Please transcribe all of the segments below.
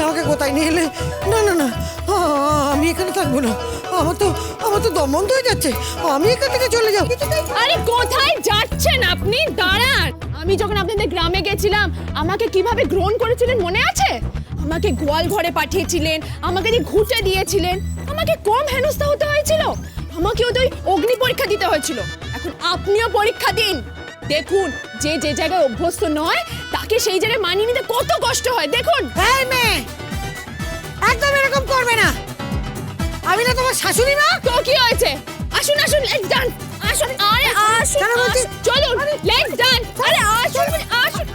আমাকে কোথায় নিয়ে এলে? না না না, আমি এখানে থাকবো না। আমার তো দম বন্ধ হয়ে যাচ্ছে। আমি এখান থেকে চলে যাবো। আরে কোথায় যাচ্ছেন আপনি? দাঁড়ান। আমি যখন আপনাদের গ্রামে গেছিলাম আমাকে কিভাবে গ্রহণ করেছিলেন মনে আছে? আমাকে গোয়াল ঘরে পাঠিয়েছিলেন, আমাকে দিয়ে ঘুঁটে দিয়েছিলেন, আমাকে কম হেনস্থা হতে হয়েছিল? আমাকেও তো অগ্নি পরীক্ষা দিতে হয়েছিল। এখন আপনিও পরীক্ষা দিন, দেখুন যে যে জায়গায় অভ্যস্ত নয় তাকে সেই জায়গায় মানিয়ে নিতে কত কষ্ট হয়। দেখুন। এই মেয়ে, একদম এরকম করবে না। আমি না তোমার শাশুড়ি মা। তো কি হয়েছে? আসুন আসুন, লেটস ডান্স। আসুন, আরে আসুন, কেন বলছি? চলুন, লেটস ডান্স। আরে আসুন আসুন,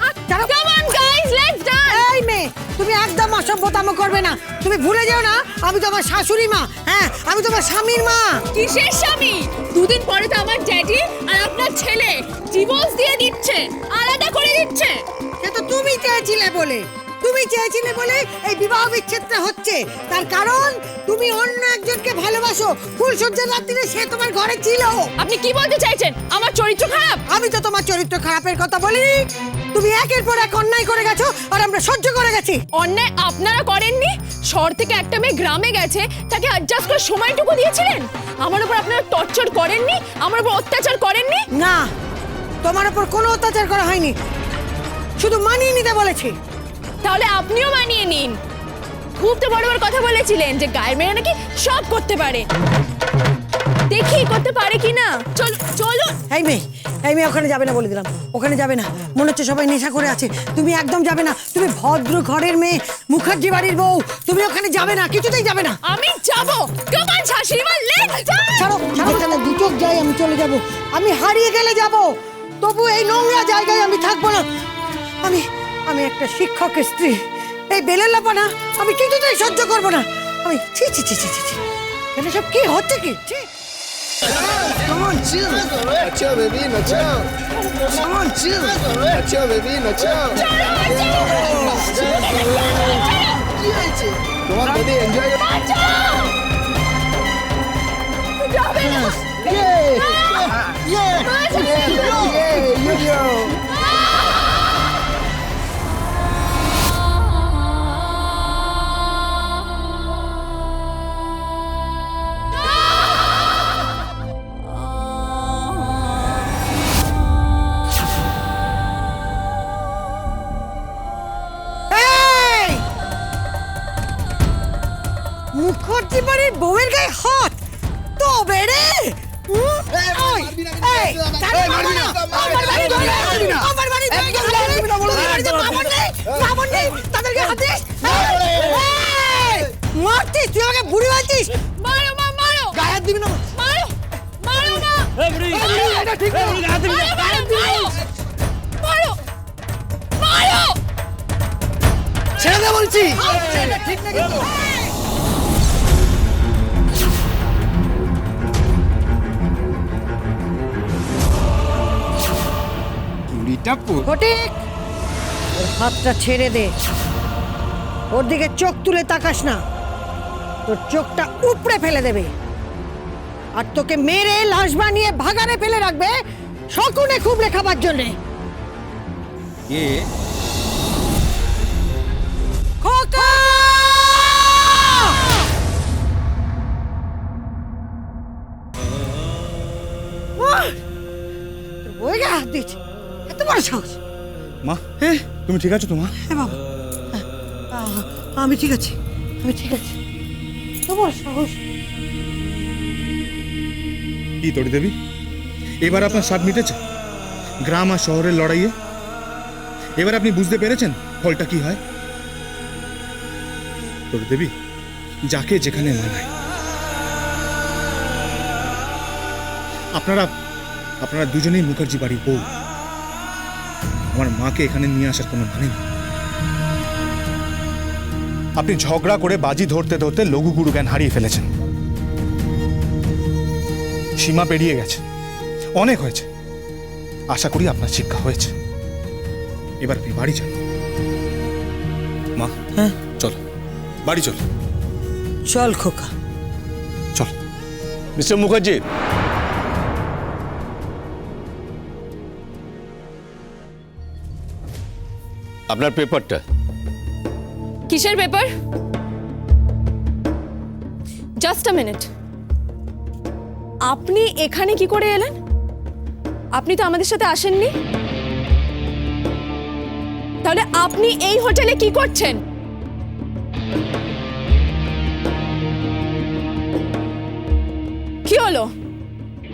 come on guys, let's dance. এই মেয়ে, তুমি একদম অসভ্যতাম করবে না। তুমি ভুলে যেও না আমি তোমার শাশুড়ি মা। হ্যাঁ, আমি তোমার স্বামীর মা। কিসের স্বামী? দুদিন পরে তো আমার ড্যাডি আর আপনার ছেলে ডিভোর্স দিয়ে দিচ্ছে, আলাদা করে দিচ্ছে। সে তো তুমি চেয়েছিলে বলে এই বিবাহ বিচ্ছেদটা হচ্ছে। তার কারণ তুমি অন্য একজনকে ভালোবাসো। ফুলসজ্জার রাত্রিরে সে তোমার ঘরে ছিল। আপনি কি বলতে চাইছেন? আমার চরিত্র খারাপ? আমি তো তোমার চরিত্র খারাপের কথা বলিনি। তুমি একের পর এক অন্যায় করে গেছো আর আমরা সহ্য করে গেছি। অন্যায় আপনারা করেননি। শহর থেকে একটা মেয়ে গ্রামে গেছে, তাকে অ্যাডজাস্ট করে সময়টুকু দিয়েছিলেন। আমার উপর আপনারা টর্চার করেননি, আমার উপর অত্যাচার করেননি। না, তোমার উপর কোনো অত্যাচার করা হয়নি, শুধু মানিয়ে নিতে বলেছি। তাহলে আপনিও মানিয়ে নিন। খুব তো বড় বড় কথা বলেছিলেন যে গায়ের মেয়ে নাকি সব করতে পারে। দেখি করতে পারে কিনা। চলুন। এই মেয়ে ওখানে যাবে না বলে দিলাম। ওখানে যাবে না, মনে হচ্ছে সবাই নেশা করে আছে। তুমি একদম যাবে না। তুমি ভদ্র ঘরের মেয়ে, মুখার্জি বাড়ির বউ। তুমি ওখানে যাবে না, কিছুতেই যাবে না। আমি যাব। কাম অন শাশুড়িমা, লেটস ডান্স। ছাড়ো, এখানে দু চোখ যাই আমি চলে যাব। আমি হারিয়ে গেলে যাব, তবু এই নোংরা জায়গায় আমি থাকবো না। আমি একটা শিক্ষকের স্ত্রী। এই বেলেলাপানা আমি কিছুতেই সহ্য করবো না। আমি ছি ছি ছি ছি ছি, এটা সব কি হচ্ছে কি? ছি। Come on, chill. Nacho, baby, nacho. Come on, chill. Nacho, baby, nacho. Come on, baby, enjoy your... Yo. এই! মুখার্জি বাড়ির বউয়ের গায়ে হাত তো বেড়ে। মারছিস তুই আমাকে? বুড়ি বলছিস? মারো মা, মারো। গায়ে হাত দিবি না। মারো মারো মা। এটা ঠিক না। মারো মারো। ছেড়ে দে বলছি। এটা ঠিক না কিন্তু। কুড়িটা ফটিক, ওর হাতটা ছেড়ে দে। ওর দিকে চোখ তুলে তাকাস না, তোর চোখটা উপড়ে ফেলে দেবে। আর তোকে মেরে লাশ বানিয়ে ভাগাড়ে ফেলে রাখবে শকুনে খুবলে খাবার জন্যে। খোকা! তোর বউয়ের গায়ে হাত দিচ্ছে, এত বড় সাহস! মা, তুমি ঠিক আছো তো মা? হ্যাঁ বাবা, আমি ঠিক আছি। তোমার সাহস! কি তরি দেবী, এবার আপনার স্বাদ মিটেছে গ্রাম আর শহরের লড়াইয়ে? এবার আপনি বুঝতে পেরেছেন ফলটা কি হয়? তরি দেবী, যাকে যেখানে মানায়। আপনারা দুজনেই মুখার্জি বাড়ির বউ। আমার মাকে এখানে নিয়ে আসার কোনো মানে নেই। আপনি ঝগড়া করে বাজি ধরতে ধরতে লঘু গুরু জ্ঞান হারিয়ে ফেলেছেন। সীমা পেরিয়ে গেছে, অনেক হয়েছে। আশা করি আপনার শিক্ষা হয়েছে। এবার আপনি বাড়ি যান। মা, হ্যাঁ চলো বাড়ি চল। চল খোকা, চল। মিস্টার মুখার্জি, আপনার পেপারটা। কি কিসের পেপার? Just a minute. আপনি এখানে কি করে এলেন? আপনি তো আমাদের সাথে আসেননি। তাহলে আপনি এই হোটেলে কি করছেন? কি হলো?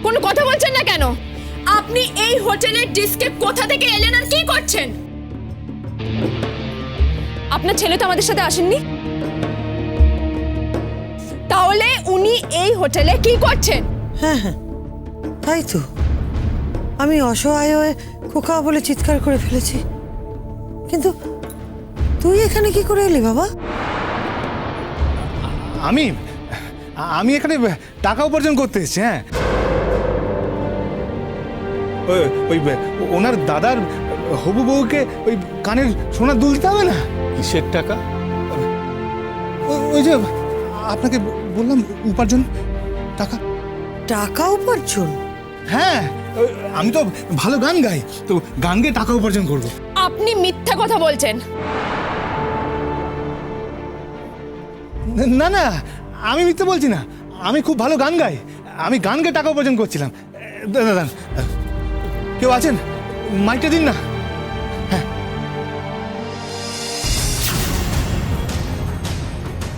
কোনো কথা বলছেন না কেন? আপনি এই হোটেলের ডিস্কে কোথা থেকে এলেন আর কি করছেন? আপনার ছেলে তো আমাদের সাথে আসেননি। তাহলে উনি এই হোটেলে কি করছেন? হ্যাঁ হ্যাঁ, তাই তো। আমি অসহায় হয়ে খোকা বলে চিৎকার করে ফেলেছি। কিন্তু তুই এখানে কি করে এলি বাবা? আমি আমি এখানে টাকা উপার্জন করতে এসেছি। হ্যাঁ, ওই ওনার দাদার হবু বউকে ওই কানের সোনার দুল দিতে হবে না। কিসের টাকা? ওই যে আপনাকে বললাম উপার্জন, টাকা। টাকা উপার্জন? হ্যাঁ, আমি তো ভালো গান গাই, তো গান গেয়ে টাকা উপার্জন করবো। আপনি মিথ্যা কথা বলছেন। না না, আমি মিথ্যে বলছি না। আমি খুব ভালো গান গাই, আমি গান গেয়ে টাকা উপার্জন করছিলাম। দাদা, কেউ আছেন? মাইকটা দিন না।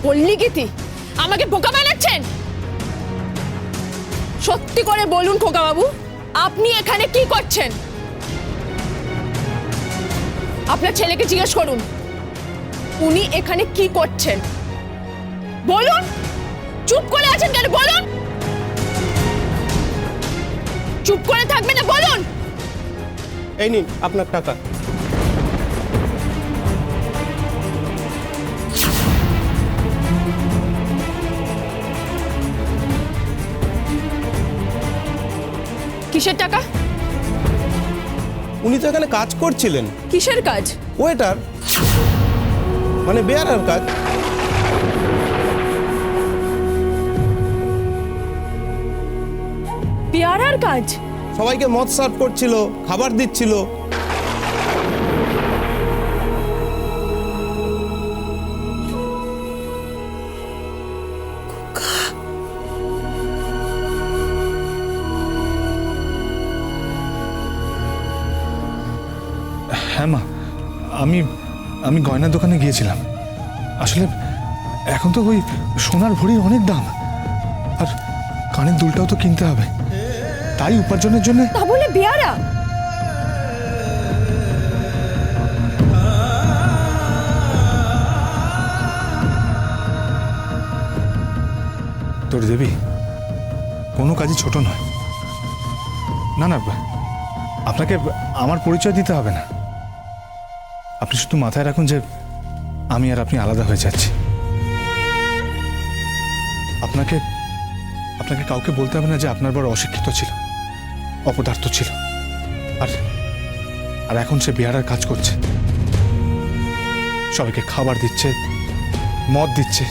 বললি গীতি আমাকে বোকা বানাচ্ছেন? সত্যি করে বলুন খোকা বাবু, আপনি এখানে কি করছেন? আপনার ছেলেকে জিজ্ঞেস করুন উনি এখানে কি করছেন। বলুন, চুপ করে আছেন কেন? বলুন। চুপ করে থাকবে না, বলুন। এই নিন আপনার টাকা। কিসের টাকা? উনি তো এখানে কাজ করছিলেন। কিসের কাজ? ওয়েটার, মানে বেয়ারার কাজ। পেয়ারার কাজ? সবাইকে মদ সার্ভ করছিল, খাবার দিচ্ছিল। হ্যাঁ মা, আমি আমি গয়নার দোকানে গিয়েছিলাম। আসলে এখন তো ওই সোনার ভরির অনেক দাম, আর কানের দুলটাও তো কিনতে হবে, তাই উপার্জনের জন্য। তা বলে পেয়ারা? তোর দেবী, কোনো কাজই ছোট নয়। না না, আপনাকে আমার পরিচয় দিতে হবে না। আপনি শুধু মাথায় রাখুন যে আমি আর আপনি আলাদা হয়ে যাচ্ছি। আপনাকে আপনাকে কাউকে বলতে হবে না যে আপনার বড় অশিক্ষিত ছিল, অপদার্থ ছিল, আর আর এখন সে বিহারের কাজ করছে, সবাইকে খাবার দিচ্ছে, মদ দিচ্ছে।